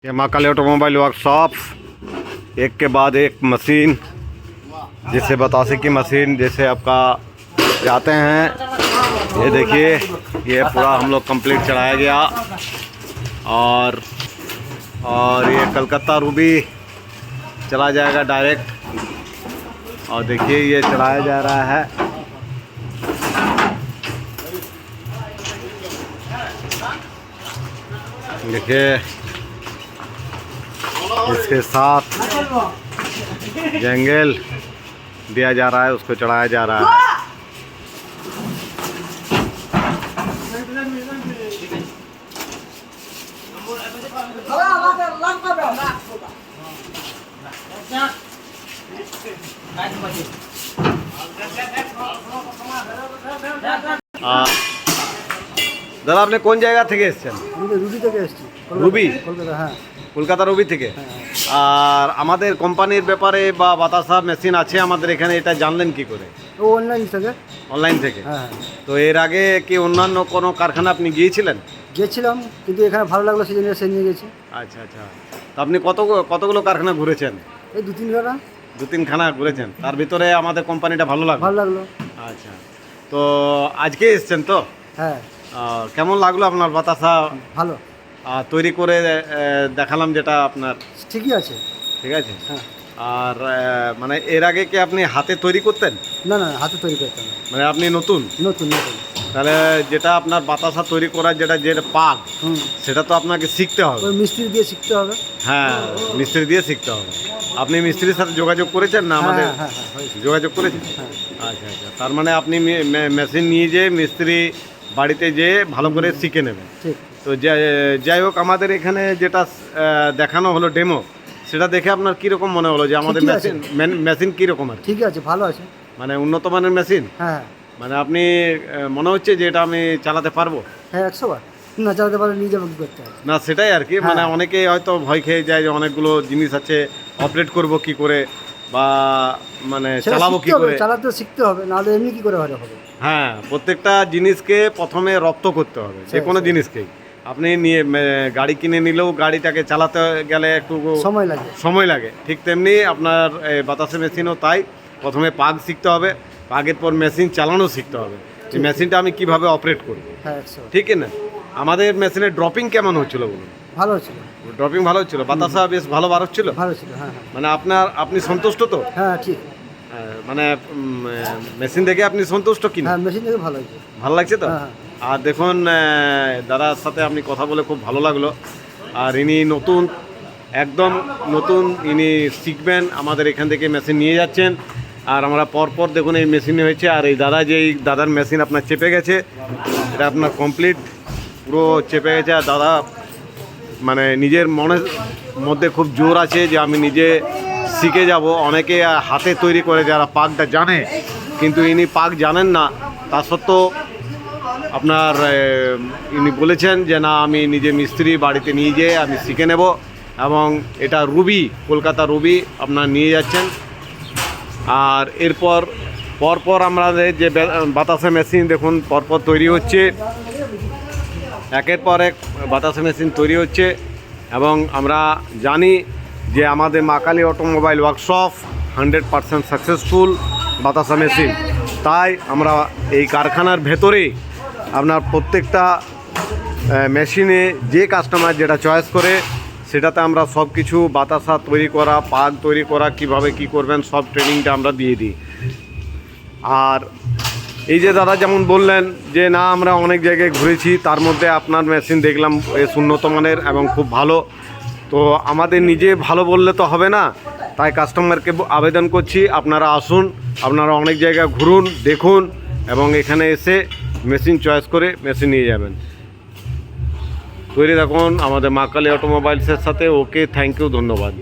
ये माँ काली automobile workshop, एक के बाद एक मशीन, जिससे बतासे की मशीन जैसे आपका जाते हैं। ये देखिए, ये पूरा हम लोग कंप्लीट चढ़ाया गया और ये कलकत्ता रूबी चला जाएगा डायरेक्ट। और देखिए ये चढ़ाया जा रहा है। देखिए इसके साथ जंगल दिया जा रहा है, उसको चढ़ाया जा रहा है। দাদা আপনি কোন জায়গা থেকে এসেছেন? রুবি থেকে এসেছি। রুবি? কলকাতা। হ্যাঁ, কলকাতা রুবি থেকে। আর আমাদের কোম্পানির ব্যাপারে বা বাতাসা মেশিন আছে আমাদের এখানে, এটা জানলেন কি করে? ও অনলাইন থেকে। অনলাইন থেকে? হ্যাঁ। তো এর আগে কি অন্যান্য কোনো কারখানা আপনি গিয়েছিলেন? গিয়েছিলাম, কিন্তু এখানে ভালো লাগলো সেই জন্য এসে নিয়ে গেছি। আচ্ছা আচ্ছা। তো আপনি কতগুলো কারখানা ঘুরেছেন? এই 2-3 খানা। 2-3 খানা ঘুরেছেন, তার ভিতরে আমাদের কোম্পানিটা ভালো লাগলো? ভালো লাগলো। আচ্ছা, তো আজকে এসছেন তো? হ্যাঁ। কেমন লাগলো আপনার বাতাসা? ভালো। তৈরি করে দেখালাম যেটা আপনার। ঠিকই আছে। ঠিক আছে। হ্যাঁ। আর মানে এর আগে কি আপনি হাতে তৈরি করতেন? না না, হাতে তৈরি করতে না। মানে আপনি নতুন? নতুন নতুন। তাহলে যেটা আপনার বাতাসা তৈরি করার যেটা পাক, সেটা তো আপনাকে শিখতে হবে। ওই মিস্ত্রি দিয়ে শিখতে হবে। হ্যাঁ, মিস্ত্রি দিয়ে শিখতে হবে। আপনি মিস্ত্রির সাথে যোগাযোগ করেছেন না? আমাদের হ্যাঁ, যোগাযোগ করেছেন? হ্যাঁ। আচ্ছা আচ্ছা, তার মানে আপনি মেশিন নিয়ে যেয়ে মিস্ত্রি বাড়িতে যেয়ে ভালো করে শিখে নেবেন। ঠিক। তো যাই হোক, আমাদের এখানে যেটা দেখানো হলো ডেমো, সেটা দেখে আপনার কীরকম মনে হলো যে আমাদের মেশিন কীরকম আছে? ঠিক আছে, ভালো আছে। মানে উন্নত মানের মেশিন? হ্যাঁ। মানে আপনি মনে হচ্ছে যে এটা আমি চালাতে পারবো? হ্যাঁ, 100 বার। না চালাতে পারলে নিয়ে যাবো, কী করতে হবে? না সেটাই আর কি। মানে অনেকেই হয়তো ভয় খেয়ে যায় যে অনেকগুলো জিনিস আছে, অপারেট করব কি করে বা মানে চালাবো কি করে। চালাতে শিখতে হবে, নাহলে এমনি কি করে হবে? হ্যাঁ, প্রত্যেকটা জিনিসকে প্রথমে রপ্ত করতে হবে, যে কোনো জিনিসকেই। আপনি নিয়ে গাড়ি কিনে নিলেও গাড়িটাকে চালাতে গেলে একটু সময় লাগে, ঠিক তেমনি আপনার বাতাসে মেশিনও তাই। প্রথমে পাগ শিখতে হবে, পাগের পর মেশিন চালানো শিখতে হবে, যে মেশিনটা আমি কিভাবে অপারেট করব। হ্যাঁ, ঠিক না? আমাদের মেশিনের ড্রপিং কেমন হচ্ছিল বলুন? ভালো ছিল। ড্রপিং ভালো হচ্ছিল, বাতাসা বেশ ভালো বার হচ্ছিল? ভালো ছিল। হ্যাঁ। মানে আপনি সন্তুষ্ট তো? হ্যাঁ, ঠিক। মানে মেশিন দেখে আপনি সন্তুষ্ট কি? হ্যাঁ, মেশিন দেখে ভালো লাগছে। ভালো লাগছে তো? হ্যাঁ। আর দেখুন, দাদার সাথে আপনি কথা বলে খুব ভালো লাগলো। আর ইনি নতুন, একদম নতুন, ইনি শিখবেন, আমাদের এখান থেকে মেশিন নিয়ে যাচ্ছেন। আর আমরা পরপর দেখুন এই মেশিনে হয়েছে। আর এই দাদার মেশিন আপনার চেপে গেছে, এটা আপনার কমপ্লিট পুরো চেপে গেছে। আর দাদা মানে নিজের মনের মধ্যে খুব জোর আছে যে আমি নিজে শিখে যাব। অনেকে হাতে তৈরি করে যারা পাকটা জানে, কিন্তু ইনি পাক জানেন না, তা সত্ত্বেও আপনার ইনি বলেছেন যে না, আমি নিজে মিস্ত্রি বাড়িতে নিয়ে যেয়ে আমি শিখে নেব। এবং এটা রুবি, কলকাতা রুবি আপনার নিয়ে যাচ্ছেন। আর এরপর পরপর আমাদের যে বাতাসা মেশিন দেখুন পরপর তৈরি হচ্ছে, একের পর এক বাতাসা মেশিন তৈরি হচ্ছে। এবং আমরা জানি যে আমাদের মা কালী অটোমোবাইল ওয়ার্কশপ 100% সাকসেসফুল বাতাসা মেশিন। তাই আমরা এই কারখানার ভেতরেই আপনার প্রত্যেকটা মেশিনে যে কাস্টমার যেটা চয়েস করে, সেটাতে আমরা সব কিছু বাতাসা তৈরি করা, পাক তৈরি করা, কিভাবে কি করবেন, সব ট্রেনিংটা আমরা দিয়ে দিই। আর এই যে দাদা যেমন বললেন যে না, আমরা অনেক জায়গায় ঘুরেছি, তার মধ্যে আপনার মেশিন দেখলাম বেশ উন্নত মানের এবং খুব ভালো। তো আমাদের নিজে ভালো বললে তো হবে না, তাই কাস্টমারকে আবেদন করছি আপনারা আসুন, আপনারা অনেক জায়গায় ঘুরুন, দেখুন এবং এখানে এসে মেশিন চয়েস করে মেশিন নিয়ে যাবেন। তৈরি থাকুন আমাদের মা কালী অটোমোবাইলসের সাথে। ওকে, থ্যাংক ইউ, ধন্যবাদ।